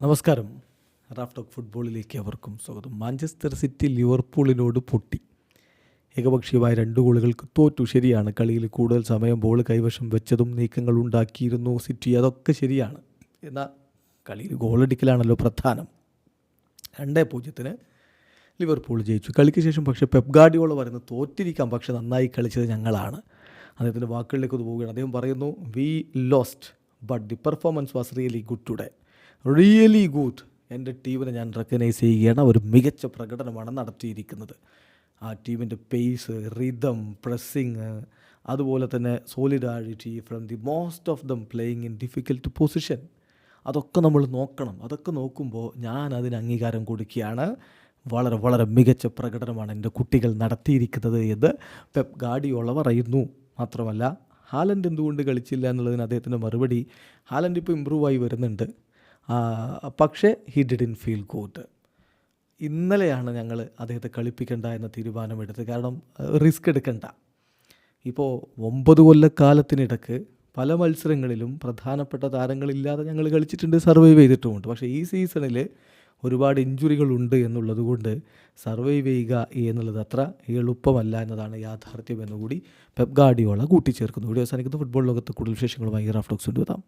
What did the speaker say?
നമസ്കാരം. Raf talk ഫുട്ബോളിലേക്ക് അവർക്കും സ്വാഗതം. മാഞ്ചസ്റ്റർ സിറ്റി ലിവർപൂളിനോട് പൊട്ടി. ഏകപക്ഷീയമായ 2 ഗോളുകൾക്ക് തോറ്റു. ശരിയാണ്, കളിയിൽ കൂടുതൽ സമയം ബോൾ കൈവശം വെച്ചതും നീക്കങ്ങൾ ഉണ്ടാക്കിയിരുന്നു സിറ്റി, അതൊക്കെ ശരിയാണ്. എന്നാൽ കളിയിൽ ഗോളടിക്കലാണല്ലോ പ്രധാനം. 2-0 ലിവർപൂൾ ജയിച്ചു. കളിക്ക് ശേഷം പക്ഷേ പെപ് ഗാർഡിയോള പറയുന്നത് തോറ്റിരിക്കാം, പക്ഷേ നന്നായി കളിച്ചത് ഞങ്ങളാണ്. അദ്ദേഹത്തിൻ്റെ വാക്കുകളിലേക്ക് ഒന്ന് പോവുകയാണ്. അദ്ദേഹം പറയുന്നു, V lost but the performance was really good today, really good. എൻ്റെ ടീമിനെ ഞാൻ റെക്കഗ്നൈസ് ചെയ്യുകയാണ്. ഒരു മികച്ച പ്രകടനമാണ് നടത്തിയിരിക്കുന്നത്. ആ ടീമിൻ്റെ പേസ്, റിതം, പ്രസ്സിങ്, അതുപോലെ തന്നെ solidarity from the most of them playing in difficult position, അതൊക്കെ നമ്മൾ നോക്കണം. അതൊക്കെ നോക്കുമ്പോൾ ഞാൻ അതിന് അംഗീകാരം കൊടുക്കുകയാണ്. വളരെ വളരെ മികച്ച പ്രകടനമാണ് എൻ്റെ കുട്ടികൾ നടത്തിയിരിക്കുന്നത് എന്ന് പെപ് ഗാർഡിയോള പറയുന്നു. മാത്രമല്ല, ഹാലൻഡ് എന്തുകൊണ്ട് കളിച്ചില്ല എന്നുള്ളതിന് അദ്ദേഹത്തിൻ്റെ മറുപടി, ഹാലൻഡ് ഇപ്പോൾ ഇമ്പ്രൂവായി വരുന്നുണ്ട്, പക്ഷേ ഹി ഡിഡ്ന്റ് ഫീൽ ഗുഡ്. ഇന്നലെയാണ് ഞങ്ങൾ അദ്ദേഹത്തെ കളിപ്പിക്കേണ്ട എന്ന തീരുമാനമെടുത്തത്. കാരണം റിസ്ക് എടുക്കണ്ട. ഇപ്പോൾ 9 കൊല്ലക്കാലത്തിനിടക്ക് പല മത്സരങ്ങളിലും പ്രധാനപ്പെട്ട താരങ്ങളില്ലാതെ ഞങ്ങൾ കളിച്ചിട്ടുണ്ട്, സർവൈവ് ചെയ്തിട്ടുമുണ്ട്. പക്ഷേ ഈ സീസണിൽ ഒരുപാട് ഇഞ്ചുറികളുണ്ട് എന്നുള്ളത് കൊണ്ട് സർവൈവ് ചെയ്യുക എന്നുള്ളത് അത്ര എളുപ്പമല്ല എന്നതാണ് യാഥാർത്ഥ്യം എന്നുകൂടി പെപ് ഗാർഡിയോള കൂട്ടിച്ചേർക്കുന്നു. വീഡിയോ അവസാനിക്കുന്ന ഫുട്ബോൾ ലോകത്ത് കൂടുതൽ വിശേഷങ്ങളുമായി റാഫ് ടോക്സ് കൊണ്ടുവരാം.